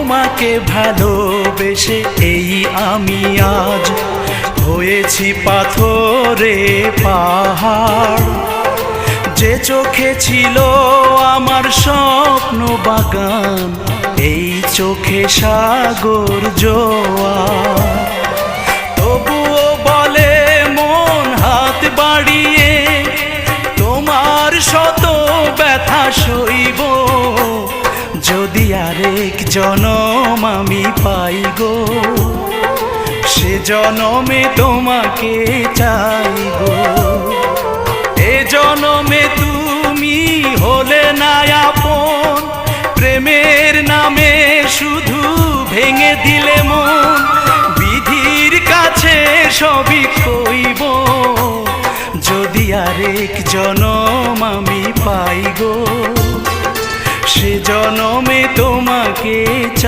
তোমাকে ভালোবেসে এই আমি আজ হয়েছি পাথরে পাহাড়। যে চোখে ছিল আমার স্বপ্ন বাগান, এই চোখে সাগর জোয়ার। তবুও বলে মন হাত বাড়িয়ে, তোমার শত ব্যথা সইব যদি আরেক জনম আমি পাই গো। সে জনমে তোমাকে চাই গো। এ জনমে তুমি হলে না আপন, প্রেমের নামে শুধু ভেঙে দিলে মন। বিধির কাছে সবই কইব যদি আরেক জনম আমি পাই গো। সে জনমে তোমাকে চাই।